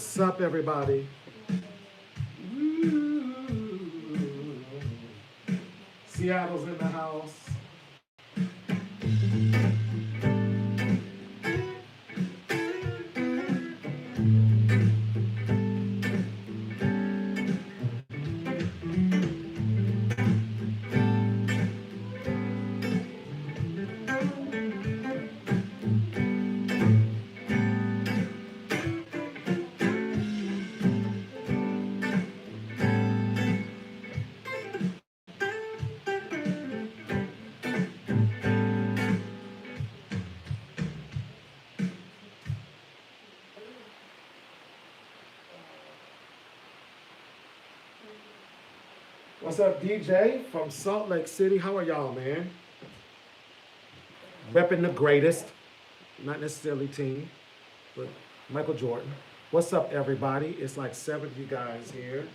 What's up, everybody? Seattle's in the house. What's up, DJ from Salt Lake City? How are y'all, man? Repping the greatest, not necessarily team, but Michael Jordan. What's up, everybody? It's like 7 of you guys here.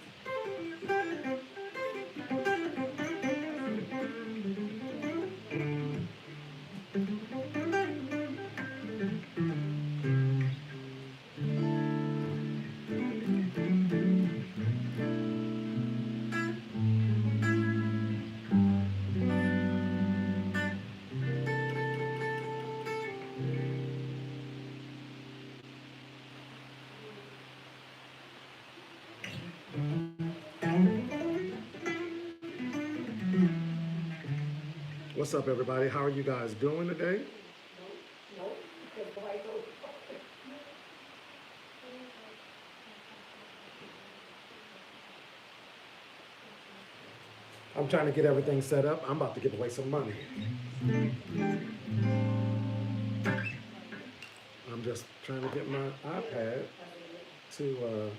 What's up, everybody? How are you guys doing today? I'm trying to get everything set up. I'm about to give away some money. I'm just trying to get my iPad to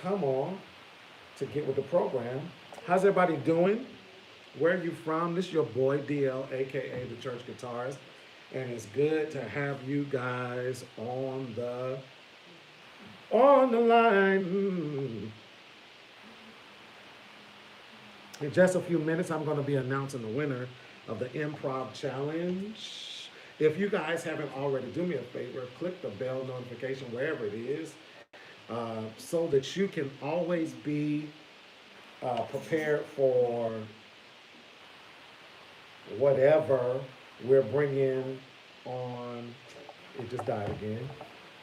come on to get with the program. How's everybody doing? Where are you from? This is your boy DL, aka the Church Guitarist, and it's good to have you guys on the line. In just a few minutes, I'm going to be announcing the winner of the Improv Challenge. If you guys haven't already, do me a favor, click the bell notification wherever it is, so that you can always be prepared for whatever we're bringing on. It just died again.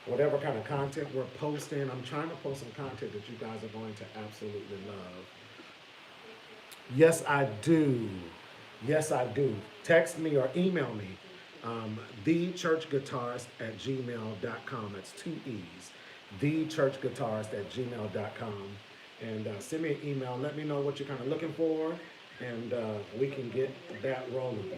Whatever kind of content we're posting. I'm trying to post some content that you guys are going to absolutely love. Yes, I do. Yes, I do. Text me or email me. thechurchguitarist@gmail.com. That's 2 E's. thechurchguitarist@gmail.com. And send me an email. Let me know what you're kind of looking for. And we can get that rolling.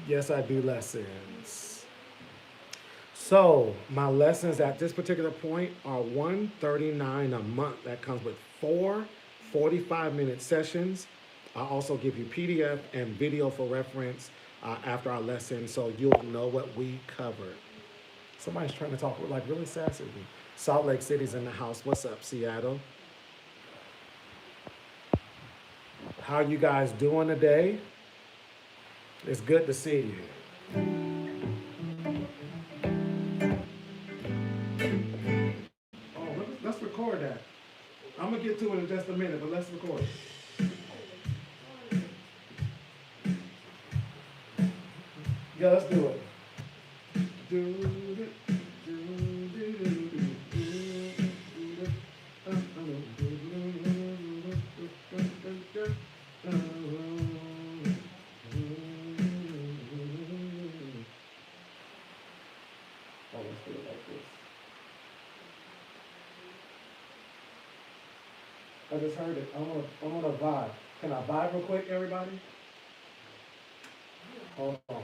Yes, I do lessons. So my lessons at this particular point are $139 a month. That comes with 4 45-minute sessions. I also give you PDF and video for reference after our lesson, so you'll know what we covered. Somebody's trying to talk like really sassy. Salt Lake City's in the house. What's up, Seattle? How you guys doing today? It's good to see you. I'm gonna get to it in just a minute, but let's record. Yeah, let's do it. I just heard it. I want to vibe. Can I vibe real quick, everybody? Hold on.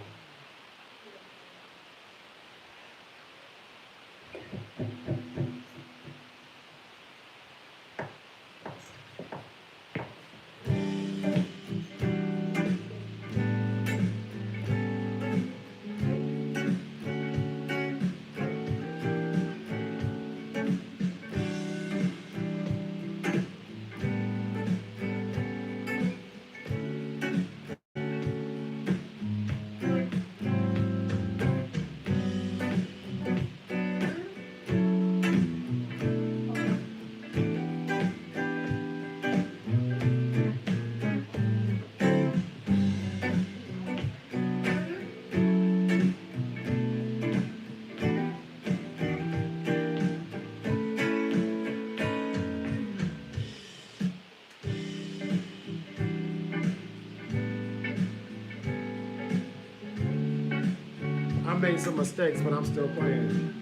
I made some mistakes, but I'm still playing.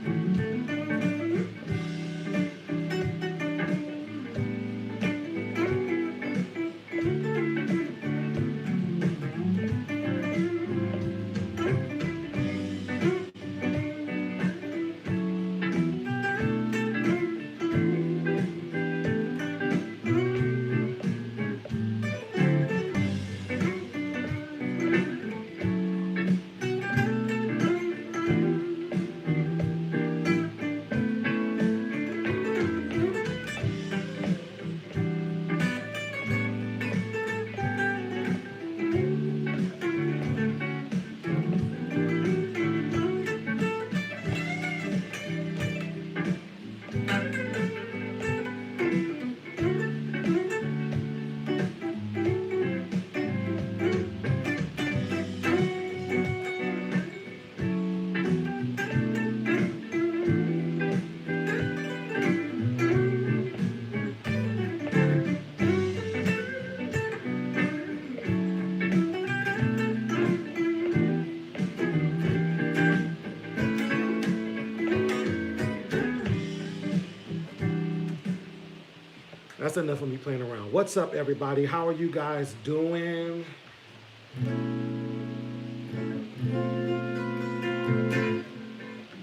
That's enough of me playing around. What's up, everybody? How are you guys doing?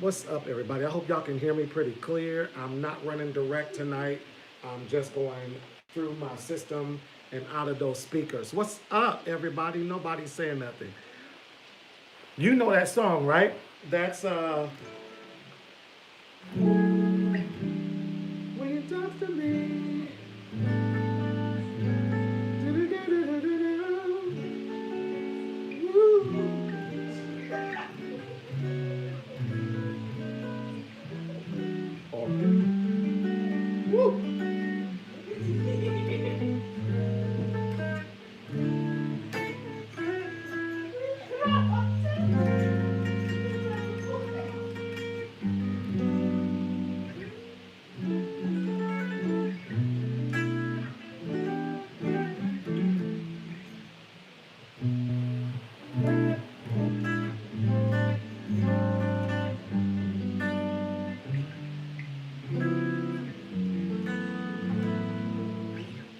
What's up, everybody? I hope y'all can hear me pretty clear. I'm not running direct tonight. I'm just going through my system and out of those speakers. What's up, everybody? Nobody's saying nothing. You know that song, right? That's When You Talk to Me.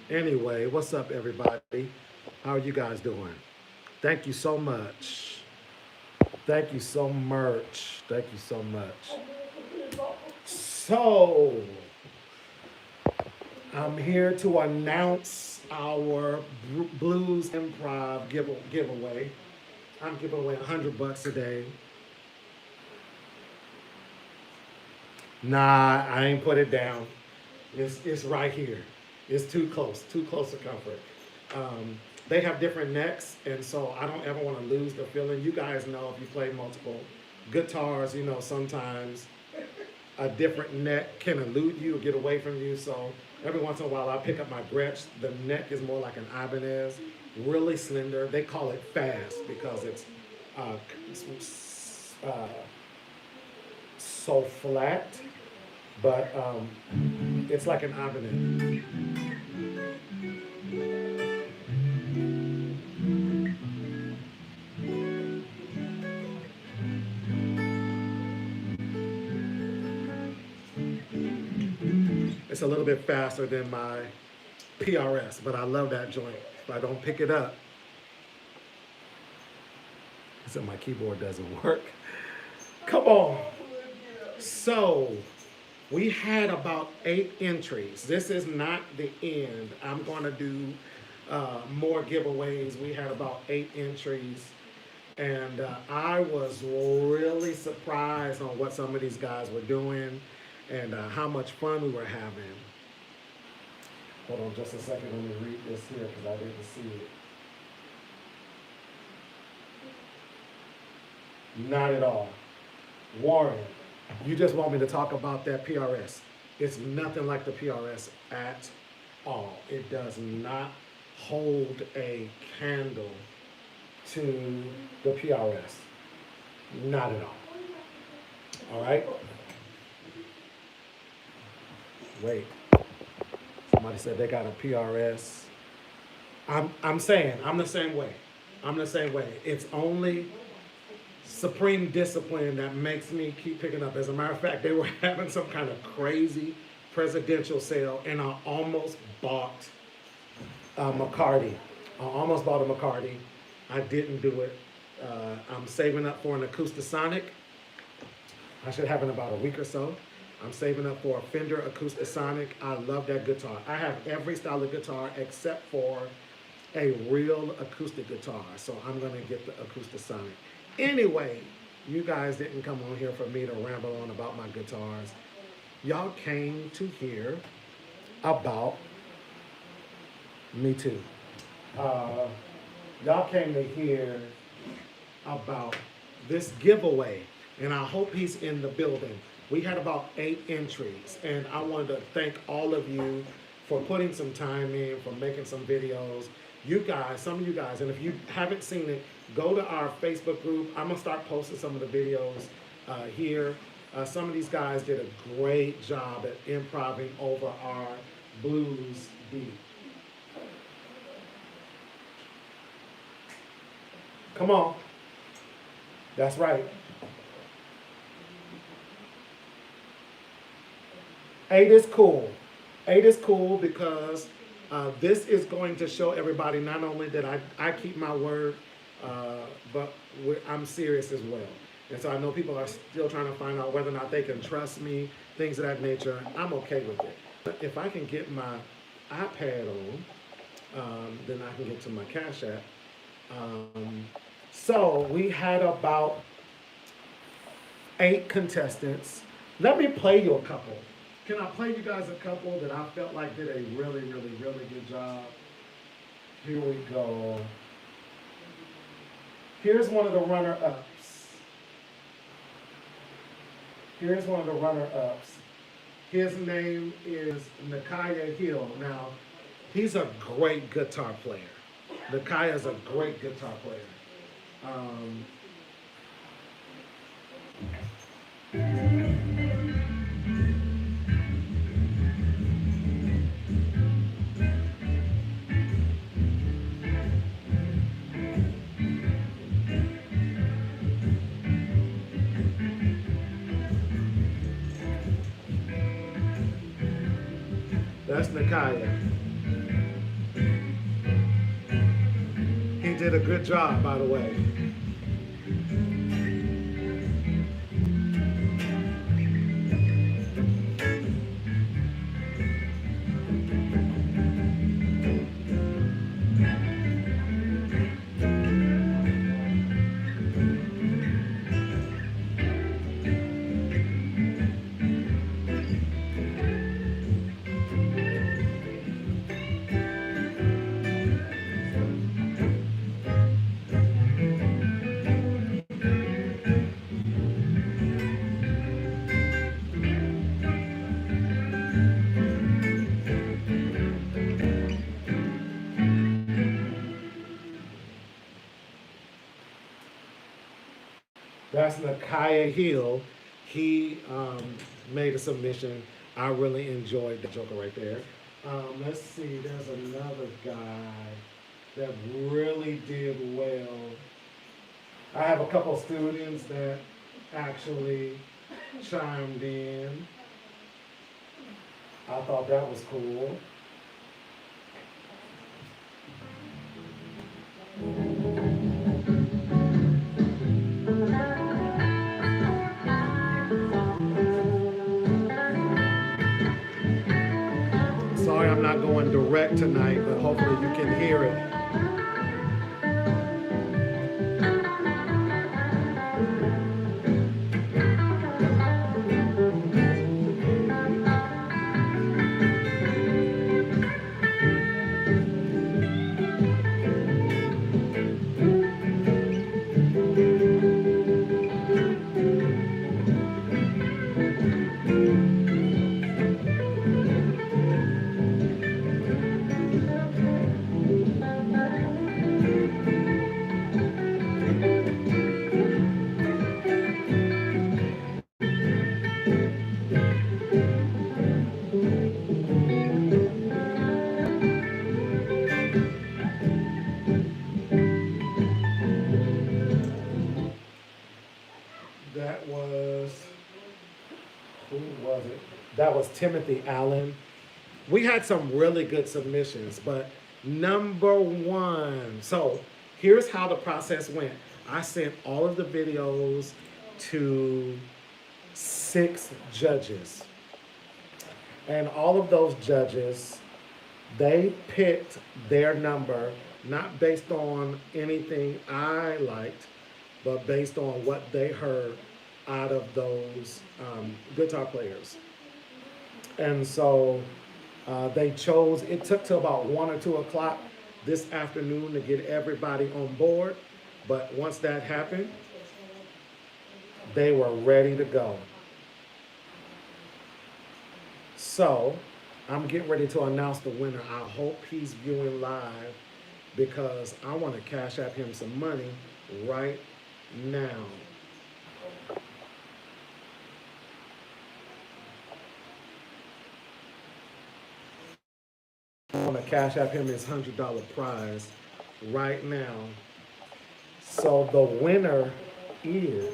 Anyway, what's up, everybody? How are you guys doing? Thank you so much. Thank you so much. Thank you so much. So, I'm here to announce our Blues Improv giveaway. I'm giving away $100 today. Nah, I ain't put it down. It's right here. It's too close to comfort. They have different necks, and so I don't ever want to lose the feeling. You guys know if you play multiple guitars, you know sometimes a different neck can elude you or get away from you. So Every once in a while, I'll pick up my Gretsch. The neck is more like an Ibanez, really slender. They call it fast because it's so flat, but it's like an Ibanez. It's a little bit faster than my PRS, but I love that joint. If I don't pick it up, so my keyboard doesn't work. Come on. So we had about 8 entries. This is not the end. I'm going to do more giveaways. We had about 8 entries. And I was really surprised on what some of these guys were doing and how much fun we were having. Hold on just a second. Let me read this here because I didn't see it. Not at all. Warren, you just want me to talk about that PRS. It's nothing like the PRS at all. It does not hold a candle to the PRS. Not at all. All right? Wait. Somebody said they got a PRS. I'm saying, I'm the same way. I'm the same way. It's only supreme discipline that makes me keep picking up. As a matter of fact, they were having some kind of crazy presidential sale, and I almost bought a McCarty. I almost bought a McCarty. I didn't do it. I'm saving up for an Acoustasonic. I should have in about a week or so. I'm saving up for a Fender Acoustasonic. I love that guitar. I have every style of guitar except for a real acoustic guitar. So I'm gonna get the Acoustasonic. Anyway, you guys didn't come on here for me to ramble on about my guitars. Y'all came to hear about me too. Y'all came to hear about this giveaway, and I hope he's in the building. We had about 8 entries, and I wanted to thank all of you for putting some time in, for making some videos. You guys, some of you guys, and if you haven't seen it, go to our Facebook group. I'm gonna start posting some of the videos here. Some of these guys did a great job at improving over our blues beat. Come on. That's right. 8 is cool. 8 is cool because this is going to show everybody not only that I keep my word, but I'm serious as well. And so I know people are still trying to find out whether or not they can trust me, things of that nature. I'm okay with it. If I can get my iPad on, then I can get to my Cash App. So we had about 8 contestants. Let me play you a couple. Can I play you guys a couple that I felt like did a really, really, really good job? Here we go. Here's one of the runner-ups. Here's one of the runner-ups. His name is Nakaya Hill. Now, he's a great guitar player. Nakaya's a great guitar player. That's Nakaya. He did a good job, by the way. that's Nakia Hill. He made a submission. I really enjoyed the Joker right there. Let's see, there's another guy that really did well. I have a couple students that actually chimed in. I thought that was cool. Sorry I'm not going direct tonight, but hopefully you can hear it. That was Timothy Allen. We had some really good submissions, but number one. So here's how the process went. I sent all of the videos to 6 judges. And all of those judges, they picked their number, not based on anything I liked, but based on what they heard out of those guitar players. And so they chose, it took till about 1 or 2 o'clock this afternoon to get everybody on board. But once that happened, they were ready to go. So I'm getting ready to announce the winner. I hope he's viewing live because I want to cash app him some money right now. I want to cash app him his $100 prize right now. So the winner is,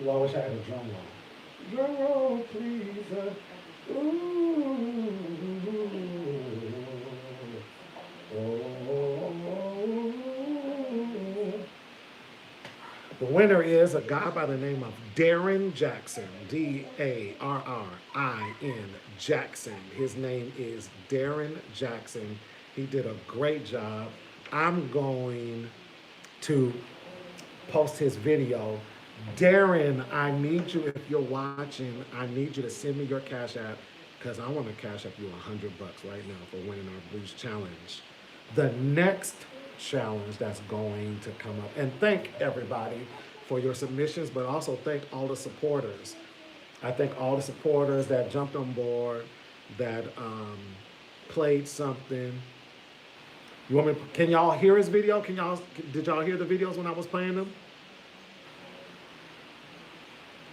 well, I wish I had a drum roll. Drum roll, please. Ooh. Oh. The winner is a guy by the name of Darren Jackson, D-A-R-R-I-N Jackson. His name is Darren Jackson. He did a great job. I'm going to post his video. Darren, I need you, if you're watching, I need you to send me your Cash App because I want to cash up you $100 right now for winning our Blues Challenge. The next challenge that's going to come up, and thank everybody for your submissions, but also thank all the supporters. I thank all the supporters that jumped on board, that played something. You want me? Can y'all hear his video? Did y'all hear the videos when I was playing them?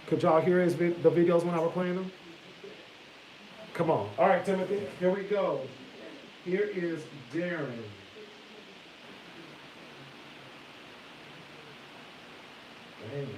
Could y'all hear the videos when I was playing them? Come on. All right, Timothy, here we go. Here is Darren. Dang.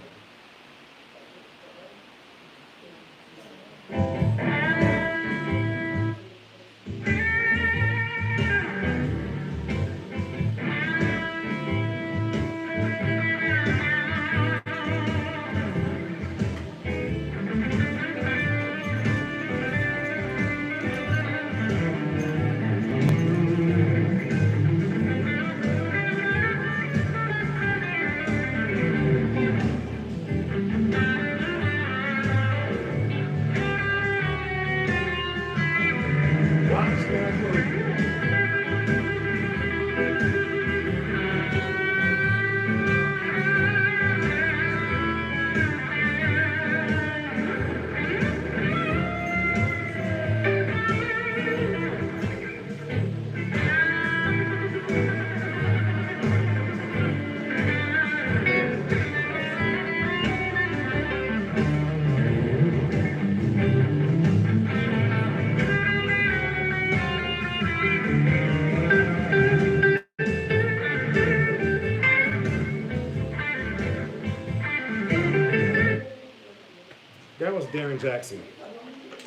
Darren Jackson.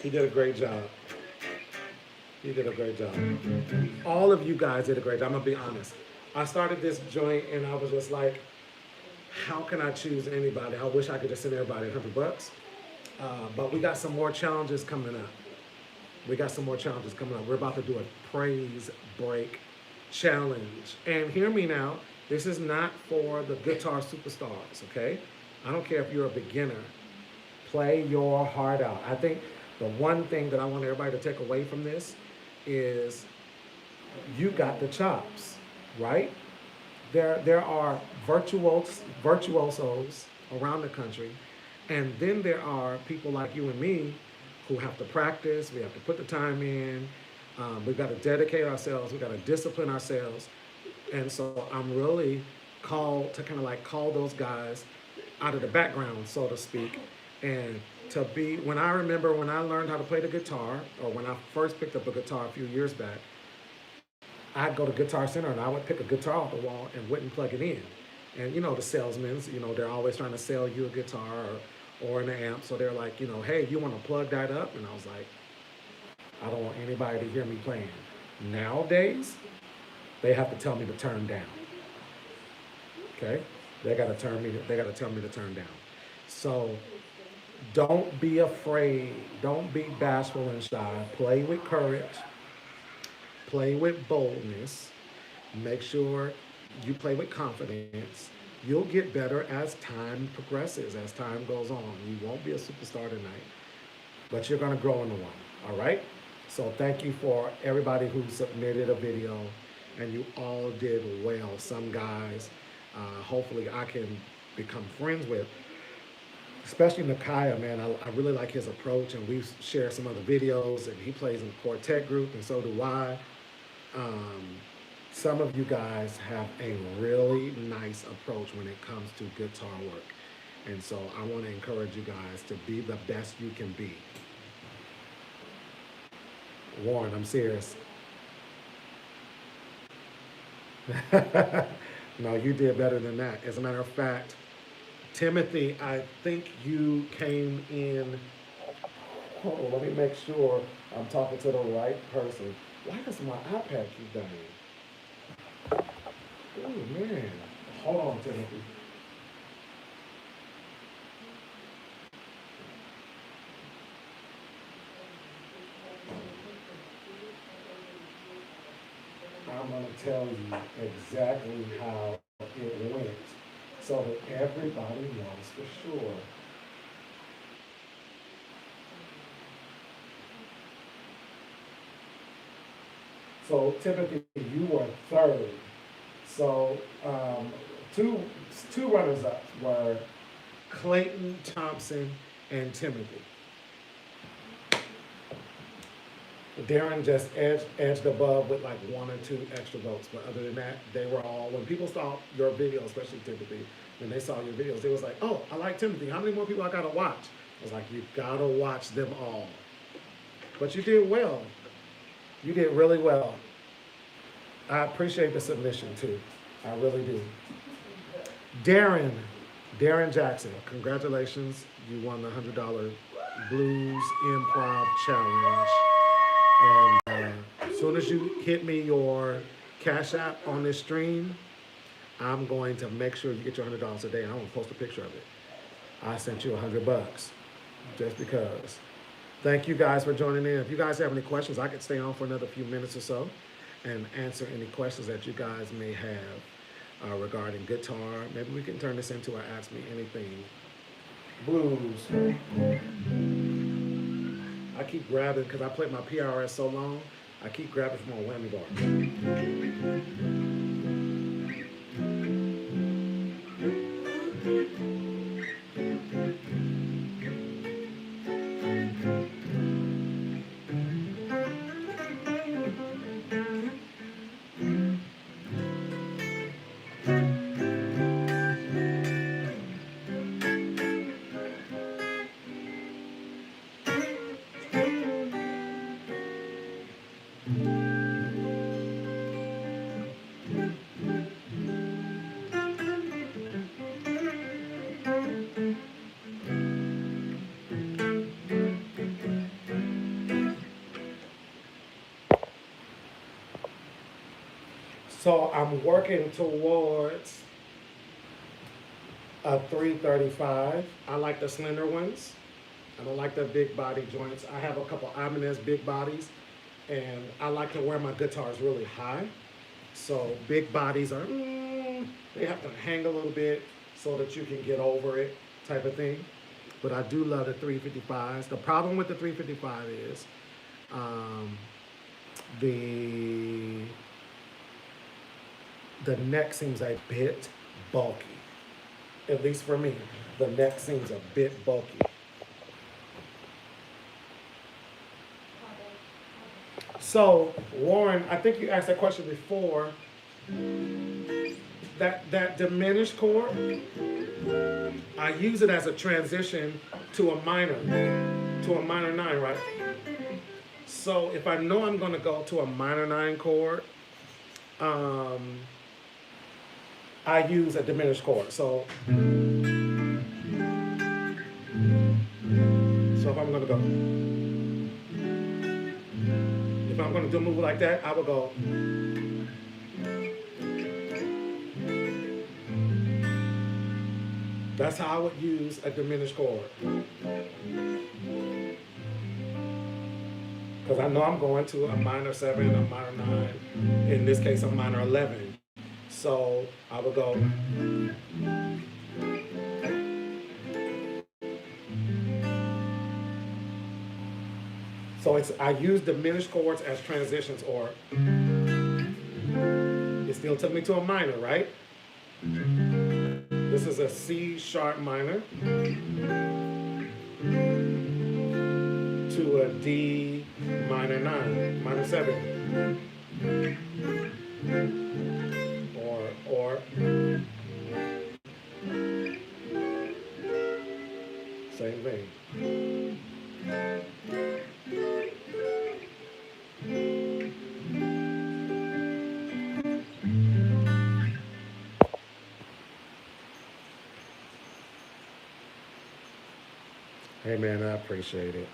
He did a great job. He did a great job. All of you guys did a great job. I'm gonna be honest. I started this joint and I was just like, how can I choose anybody? I wish I could just send everybody $100. But we got some more challenges coming up. We're about to do a praise break challenge. And hear me now, this is not for the guitar superstars, okay? I don't care if you're a beginner. Play your heart out. I think the one thing that I want everybody to take away from this is you got the chops, right? There are virtuosos around the country, and then there are people like you and me who have to practice, we have to put the time in, we've got to dedicate ourselves, we've got to discipline ourselves. And so I'm really called to kind of like call those guys out of the background, so to speak, and to be, when I remember when I learned how to play the guitar, or when I first picked up a guitar a few years back, I'd go to Guitar Center and I would pick a guitar off the wall and wouldn't plug it in. And you know, the salesmen, you know, they're always trying to sell you a guitar or an amp. So they're like, you know, hey, you want to plug that up? And I was like, I don't want anybody to hear me playing. Nowadays, they have to tell me to turn down. Okay? They got to tell me to turn down. So don't be afraid. Don't be bashful and shy. Play with courage. Play with boldness. Make sure you play with confidence. You'll get better as time progresses, as time goes on. You won't be a superstar tonight, but you're going to grow into one. All right? So thank you for everybody who submitted a video, and you all did well. Some guys, hopefully I can become friends with, especially Nakaya, man. I really like his approach, and we've shared some other videos, and he plays in a quartet group, and so do I. Some of you guys have a really nice approach when it comes to guitar work. And so I want to encourage you guys to be the best you can be. Warren, I'm serious. No, you did better than that. As a matter of fact, Timothy, I think you came in. Hold on, let me make sure I'm talking to the right person. Why does my iPad keep dying? Oh man, hold on, Timothy. I'm going to tell you exactly how it went so that everybody knows for sure. So Timothy, you were third. So two runners-up were Clayton Thompson and Timothy. Darren just edged above with like 1 or 2 extra votes, but other than that, they were all, when people saw your video, especially Timothy, when they saw your videos, they was like, oh, I like Timothy. How many more people I gotta watch? I was like, you gotta watch them all. But you did well. You did really well. I appreciate the submission too. I really do. Darren Jackson, congratulations. You won the $100 Blues Improv Challenge. And as soon as you hit me your Cash App on this stream, I'm going to make sure you get your $100 a day. And I'm gonna post a picture of it. I sent you $100 just because. Thank you guys for joining in. If you guys have any questions, I could stay on for another few minutes or so and answer any questions that you guys may have regarding guitar. Maybe we can turn this into an Ask Me Anything blues. I keep grabbing, because I played my PRS so long, I keep grabbing from my whammy bar. So I'm working towards a 335. I like the slender ones. I don't like the big body joints. I have a couple Ibanez big bodies, and I like to wear my guitars really high. So big bodies are, they have to hang a little bit so that you can get over it type of thing. But I do love the 355s. The problem with the 355 is the neck seems a bit bulky. At least for me, the neck seems a bit bulky. So, Warren, I think you asked that question before. That diminished chord, I use it as a transition to a minor 9, right? So if I know I'm gonna go to a minor 9 chord, I use a diminished chord. So if I'm gonna go, if I'm gonna do a move like that, I will go. That's how I would use a diminished chord. Because I know I'm going to a minor 7, a minor 9, in this case a minor 11. So I would go. So I use diminished chords as transitions, or it still took me to a minor, right? This is a C sharp minor to a D minor 9, minor 7. Or same thing. Hey man, I appreciate it.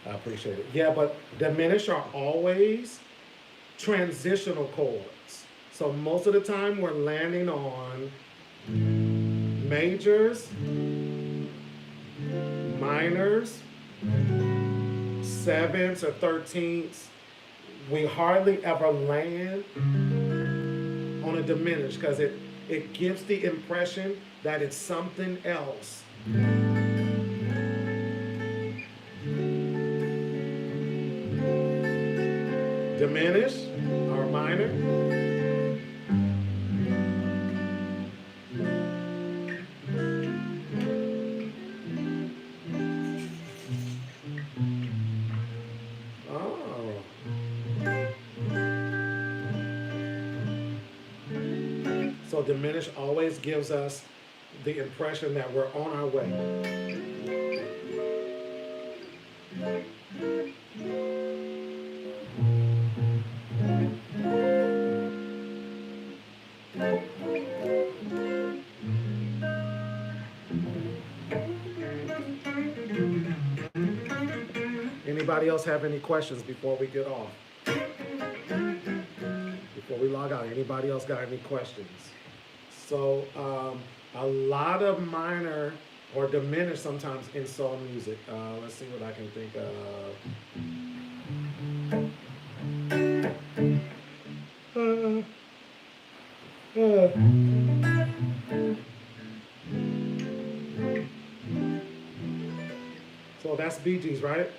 I appreciate it. Yeah, but diminish are always transitional chords. So most of the time we're landing on majors, minors, 7s or 13ths. We hardly ever land on a diminished because it gives the impression that it's something else. Diminish or minor. Oh. So diminish always gives us the impression that we're on our way. Anybody else have any questions before we get off? Before we log out, anybody else got any questions? So a lot of minor or diminished sometimes in soul music. Let's see what I can think of. So that's Bee Gees, right?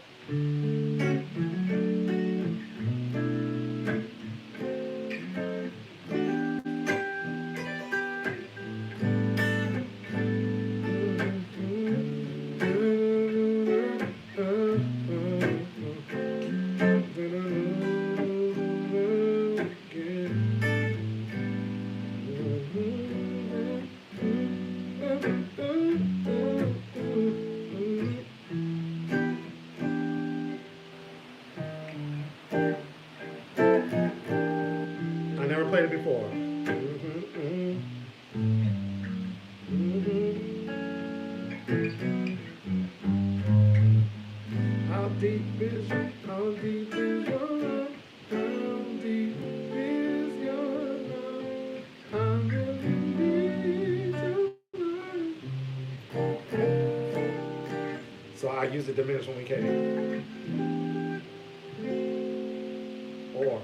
Played it before. How deep is your love? How deep is your love? it diminished when we came in. Or,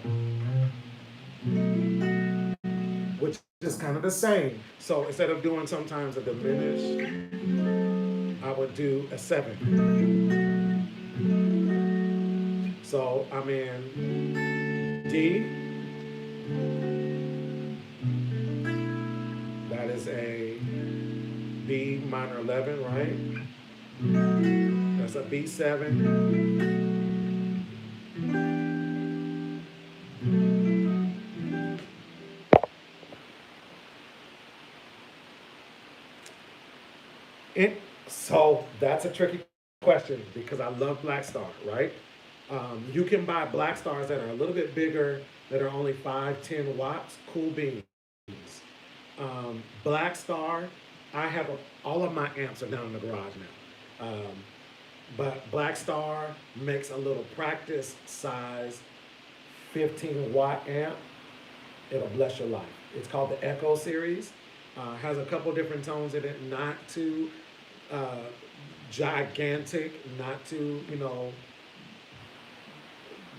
which is kind of the same. So instead of doing sometimes a diminished, I would do a 7. So I'm in D. That is a B minor 11, right? That's a B7. So that's a tricky question because I love Blackstar, right? You can buy Blackstars that are a little bit bigger, that are only 5-10 watts. Cool beans. Blackstar, I have all of my amps are down in the garage now. But Blackstar makes a little practice size 15-watt amp. It'll bless your life. It's called the Echo series. Has a couple different tones in it, not too uh, gigantic, not too,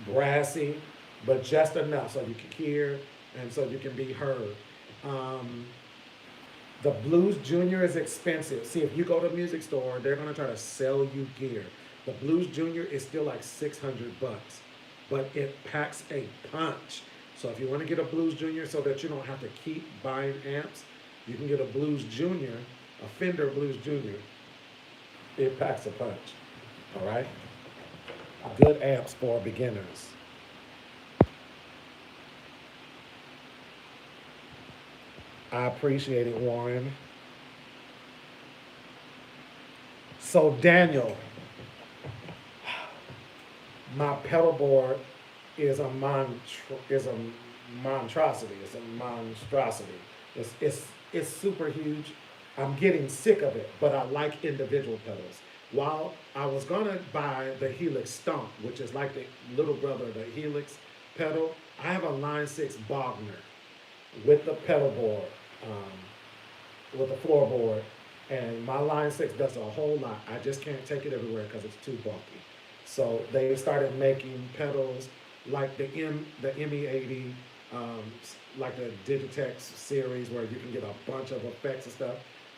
brassy, but just enough so you can hear and so you can be heard. The Blues Junior is expensive. See, if you go to a music store, they're gonna try to sell you gear. The Blues Junior is still like $600, but it packs a punch. So if you want to get a Blues Junior so that you don't have to keep buying amps, you can get a Blues Junior, a Fender Blues Junior. It packs a punch. All right? Good amps for beginners. I appreciate it, Warren. So Daniel, my pedal board is a monstrosity. It's a monstrosity. It's super huge. I'm getting sick of it, but I like individual pedals. While I was gonna buy the Helix Stomp, which is like the little brother of the Helix pedal, I have a Line 6 Bogner with the pedal board, with the floorboard, and my Line 6 does a whole lot. I just can't take it everywhere because it's too bulky. So they started making pedals like the ME80, like the Digitex series where you can get a bunch of effects and stuff.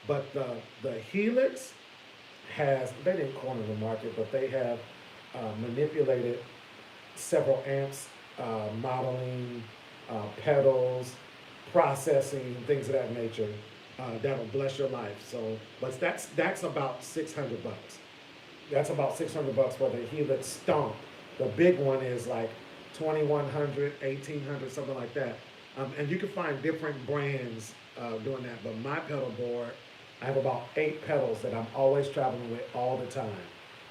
But the Helix they didn't corner the market, but they have manipulated several amps, modeling, pedals, processing, things of that nature. That'll bless your life. So, but that's about $600. That's about $600 for the Helix Stomp. The big one is like 2,100, 1,800, something like that. And you can find different brands doing that. But my pedal board, I have about 8 pedals that I'm always traveling with all the time.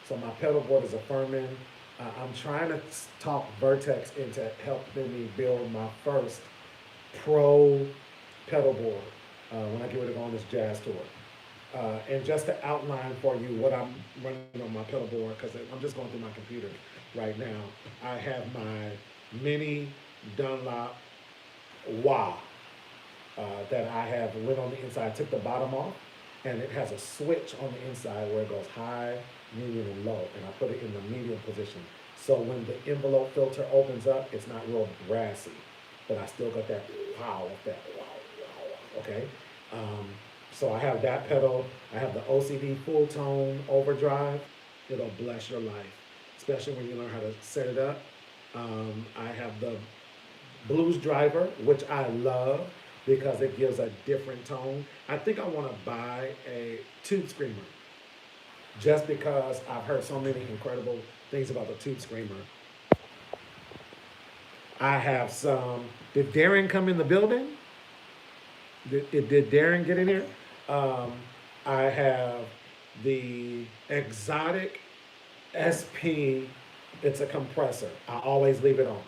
So my pedal board is a Furman. I'm trying to talk Vertex into helping me build my first pro pedal board when I get ready to go on this jazz tour. And just to outline for you what I'm running on my pedal board, because I'm just going through my computer right now. I have my mini Dunlop Wah that I have went on the inside, took the bottom off, and it has a switch on the inside where it goes high, medium, and low, and I put it in the medium position. So when the envelope filter opens up, it's not real brassy, but I still got that wow, okay? So I have that pedal. I have the OCD Fulltone Overdrive. It'll bless your life, especially when you learn how to set it up. I have the Blues Driver, which I love because it gives a different tone. I think I want to buy a Tube Screamer just because I've heard so many incredible things about the Tube Screamer. I have some. Did Darren come in the building? Did Darren get in here? I have the Xotic SP. It's a compressor. I always leave it on.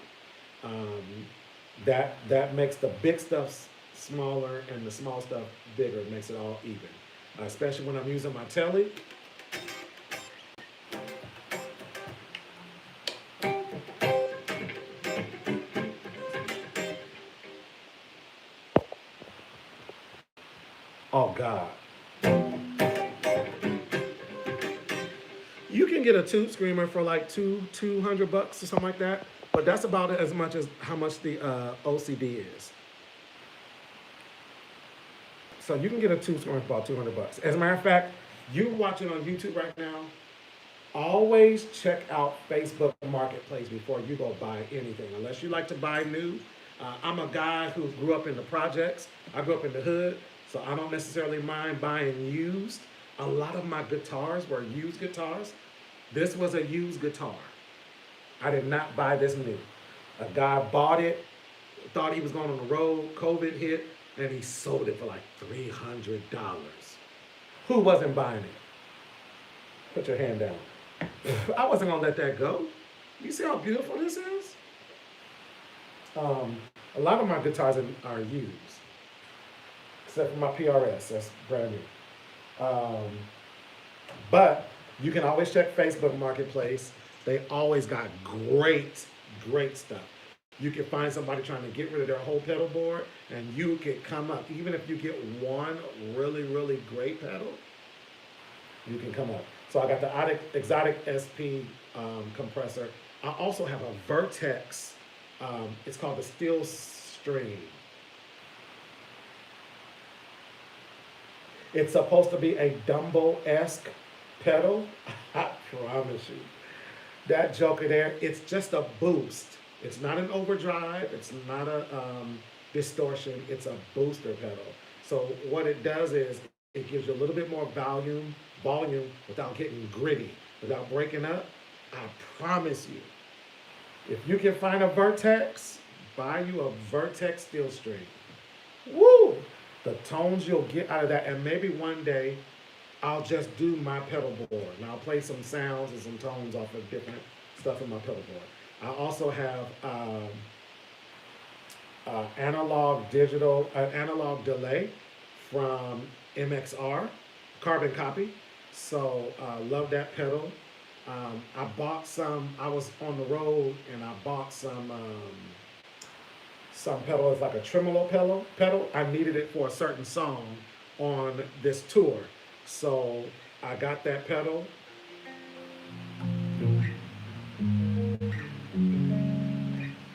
That makes the big stuff smaller and the small stuff bigger. It makes it all even. Especially when I'm using my telly. Oh God. You can get a tube screamer for like $200 or something like that, but that's about as much as how much the OCD is. So you can get a tube screamer for about $200. As a matter of fact, you're watching on YouTube right now. Always check out Facebook Marketplace before you go buy anything, unless you like to buy new. I'm a guy who grew up in the projects. I grew up in the hood, so I don't necessarily mind buying used. A lot of my guitars were used guitars. This was a used guitar. I did not buy this new. A guy bought it, thought he was going on the road, COVID hit, and he sold it for like $300. Who wasn't buying it? Put your hand down. I wasn't gonna let that go. You see how beautiful this is? A lot of my guitars are used, except for my PRS, that's brand new. But you can always check Facebook Marketplace. They always got great, great stuff. You can find somebody trying to get rid of their whole pedal board, and you can come up. Even if you get one really, really great pedal, you can come up. So I got the Xotic SP compressor. I also have a Vertex. It's called the Steel Stream. It's supposed to be a Dumbo-esque pedal. I promise you. That joker there, it's just a boost. It's not an overdrive. It's not a distortion. It's a booster pedal. So what it does is it gives you a little bit more volume without getting gritty, without breaking up. I promise you, if you can find a Vertex, buy you a Vertex Steel String. Woo! The tones you'll get out of that, and maybe one day I'll just do my pedal board and I'll play some sounds and some tones off of different stuff in my pedal board. I also have analog delay from MXR, carbon copy. So love that pedal. I bought some, I was on the road and I bought some pedal. It's like a tremolo pedal. I needed it for a certain song on this tour. So I got that pedal.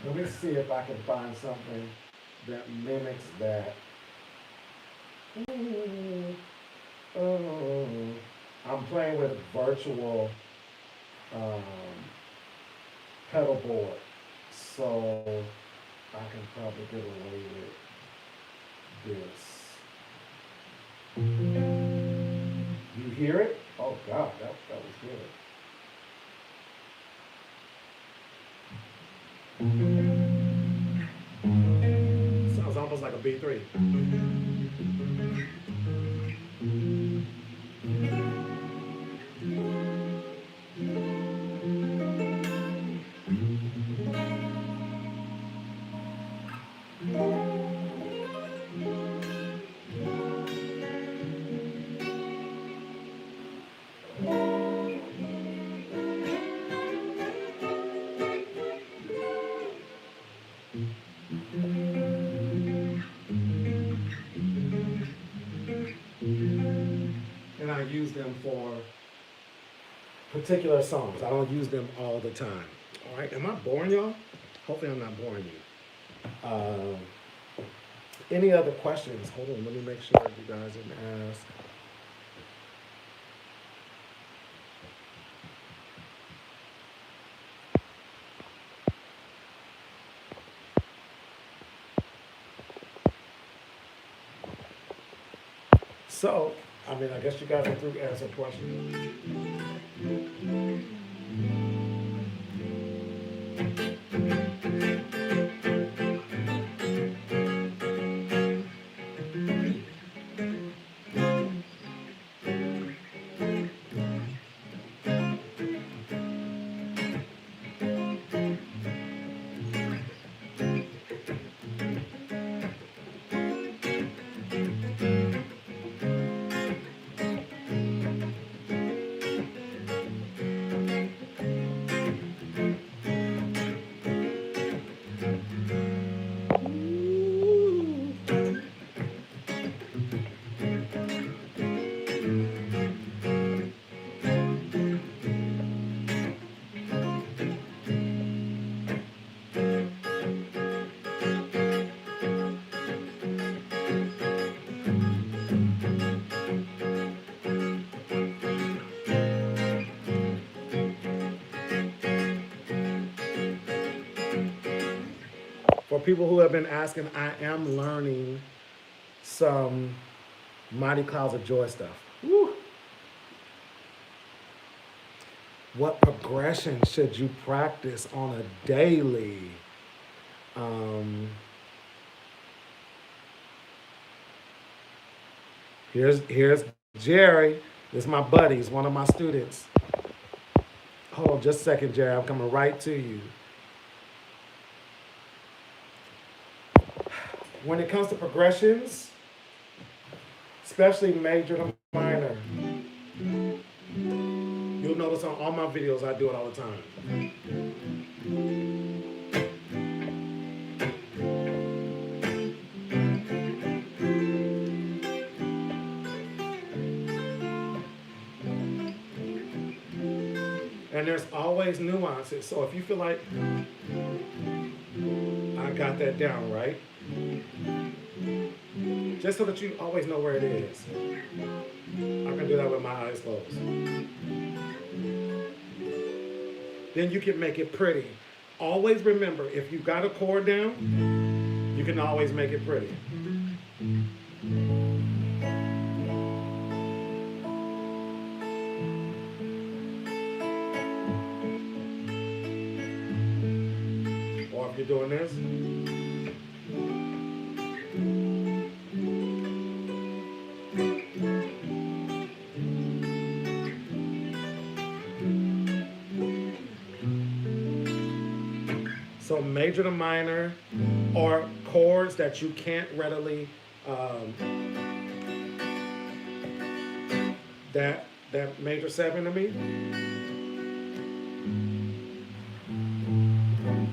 Let me see if I can find something that mimics that. I'm playing with a virtual pedal board, so I can probably get away with this. You hear it? Oh God, that was good. Sounds almost like a B3. And I use them for particular songs. I don't use them all the time. All right, am I boring y'all? Hopefully I'm not boring you. Any other questions? Hold on, let me make sure you guys didn't ask. So, I mean, I guess you guys are through answering questions. For people who have been asking, I am learning some Mighty Clouds of Joy stuff. Woo. What progression should you practice on a daily? Here's Jerry. This is my buddy. He's one of my students. Hold on just a second, Jerry. I'm coming right to you. When it comes to progressions, especially major to minor, you'll notice on all my videos I do it all the time. And there's always nuances. So if you feel like I got that down, right? Just so that you always know where it is. I can do that with my eyes closed. Then you can make it pretty. Always remember, if you got a chord down, you can always make it pretty. Or if you're doing this. So major to minor, or chords that you can't readily, that major 7 to me,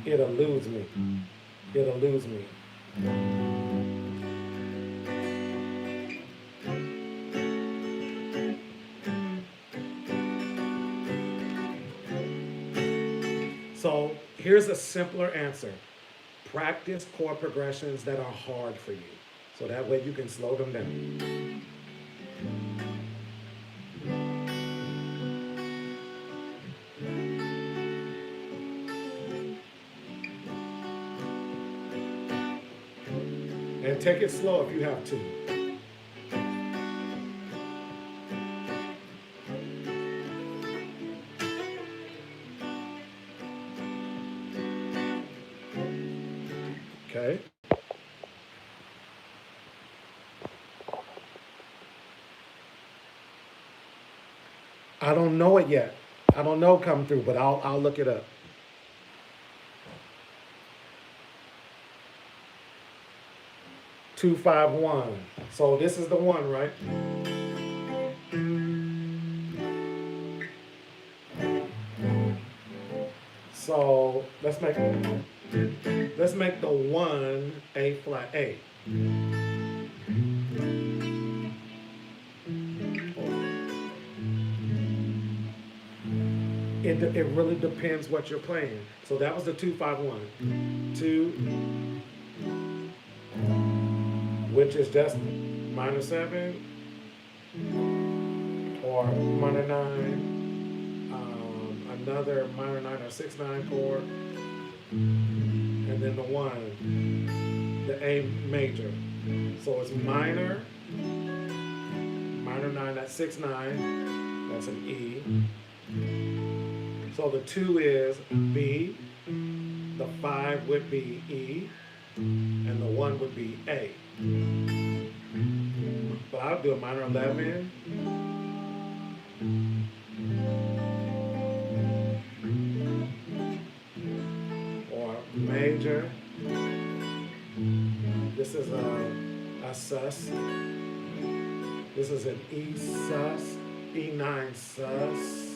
it'll lose me. It'll lose me. So here's a simpler answer. Practice chord progressions that are hard for you. So that way you can slow them down. And take it slow if you have to. Okay. I don't know it yet. I don't know come through, but I'll look it up. Two, 5, 1. So this is the one, right? So let's make the 1 A flat A. It really depends what you're playing. So that was the 2, 5, 1. 2, which is just minor 7 or minor 9, another minor 9 or 6/9 chord, and then the 1, the A major. So it's minor 9, that's 6/9, that's an E. So the 2 is B, the 5 would be E, and the 1 would be A. But I'll do a minor 11, or major. This is a sus. This is an E sus, E9 sus.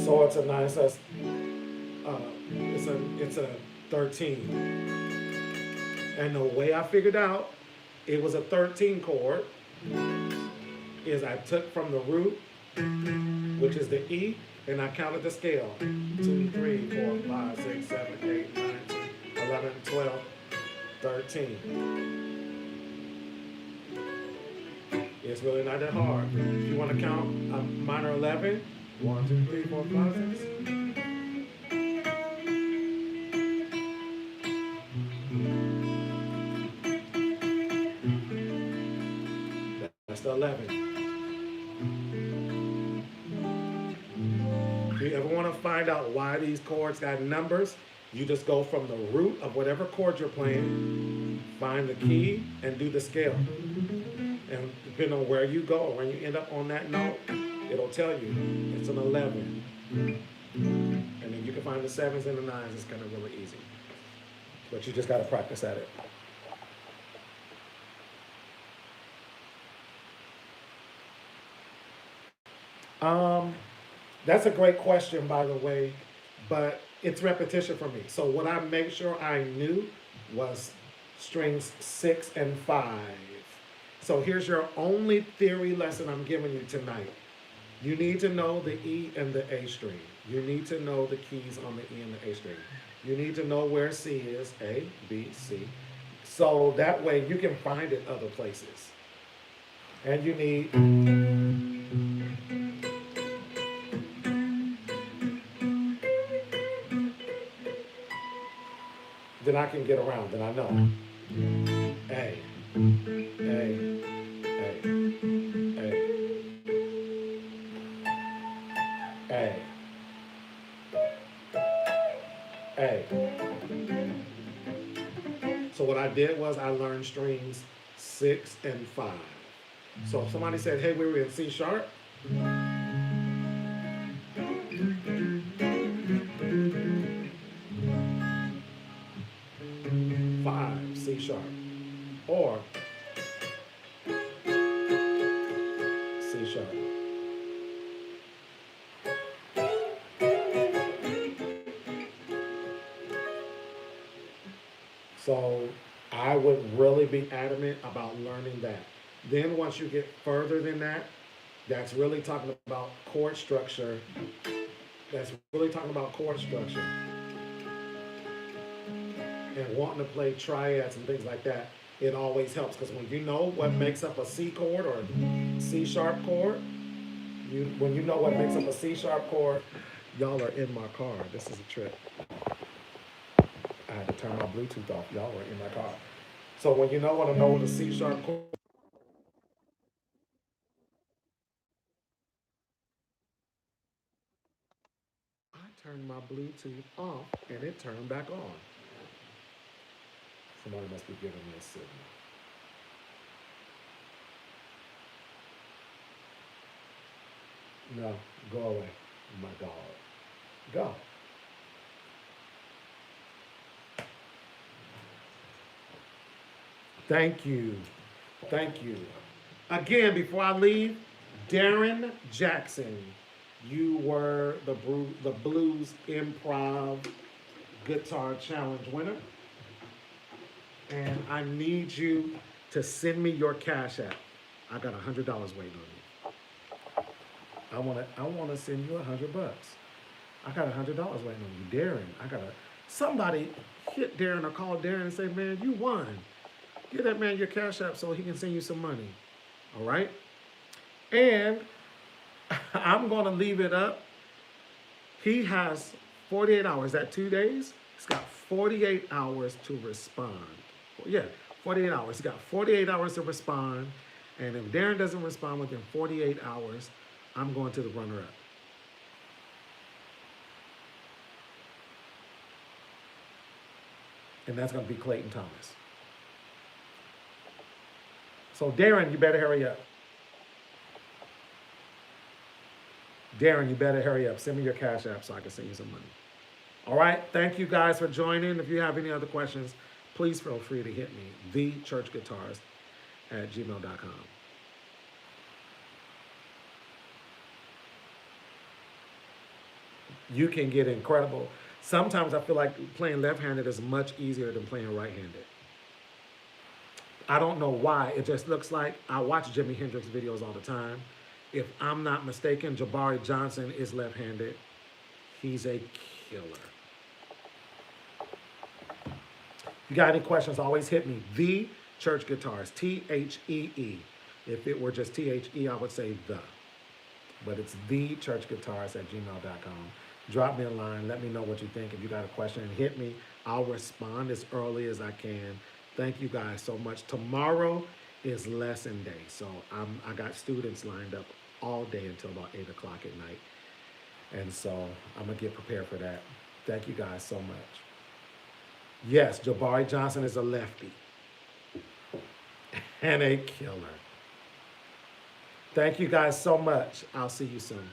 So it's a 9 sus. It's a 13. And the way I figured out it was a 13 chord is I took from the root, which is the E, And I counted the scale. 2, 3, 4, 5, 6, 7, 8, 9, 10, 11, 12, 13. It's really not that hard. If you want to count a minor 11, 1, 2, 3, 4, 5, 6. That's the 11. If you ever want to find out why these chords got numbers, you just go from the root of whatever chord you're playing, find the key, and do the scale. And depending on where you go, when you end up on that note, it'll tell you it's an 11. And then you can find the 7s and the 9s. It's kind of really easy. But you just got to practice at it. That's a great question, by the way, but it's repetition for me. So what I made sure I knew was strings 6 and 5. So here's your only theory lesson I'm giving you tonight. You need to know the E and the A string. You need to know the keys on the E and the A string. You need to know where C is, A, B, C. So that way you can find it other places. And you need... Then I can get around, then I know. A, A, A, A, A, A. So what I did was I learned strings 6 and 5. So if somebody said, hey, we were in C sharp, C sharp, or C sharp. So I would really be adamant about learning that. Then once you get further than that, that's really talking about chord structure. That's really talking about chord structure. And wanting to play triads and things like that, it always helps, because when you know what makes up a C chord or C sharp chord, when you know what makes up a C sharp chord, y'all are in my car. This is a trip. I had to turn my Bluetooth off. Y'all were in my car. So when you know what to know the C sharp chord, I turned my Bluetooth off and it turned back on. Somebody must be giving me a signal. No, go away, my dog. Go. Thank you. Thank you. Again, before I leave, Darren Jackson, you were the Blues Improv Guitar Challenge winner. And I need you to send me your Cash App. I got $100 waiting on you. I wanna send you $100. I got $100 waiting on you, Darren. Somebody hit Darren or call Darren and say, man, you won. Give that man your Cash App so he can send you some money. All right? And I'm gonna leave it up. He has 48 hours. Is that 2 days? He's got 48 hours to respond. Yeah, 48 hours. He's got 48 hours to respond. And if Darren doesn't respond within 48 hours, I'm going to the runner-up. And that's going to be Clayton Thomas. So Darren, you better hurry up. Darren, you better hurry up. Send me your Cash App so I can send you some money. All right, thank you guys for joining. If you have any other questions, please feel free to hit me, thechurchguitarist@gmail.com. You can get incredible. Sometimes I feel like playing left-handed is much easier than playing right-handed. I don't know why. It just looks like I watch Jimi Hendrix videos all the time, If I'm not mistaken, Jabari Johnson is left-handed. He's a killer. If you got any questions, always hit me. The Church Guitars, T-H-E-E. If it were just T-H-E, I would say the. But it's thechurchguitars@gmail.com. Drop me a line. Let me know what you think. If you got a question, hit me. I'll respond as early as I can. Thank you guys so much. Tomorrow is lesson day. So I got students lined up all day until about 8 o'clock at night. And so I'm going to get prepared for that. Thank you guys so much. Yes, Jabari Johnson is a lefty. And a killer. Thank you guys so much. I'll see you soon.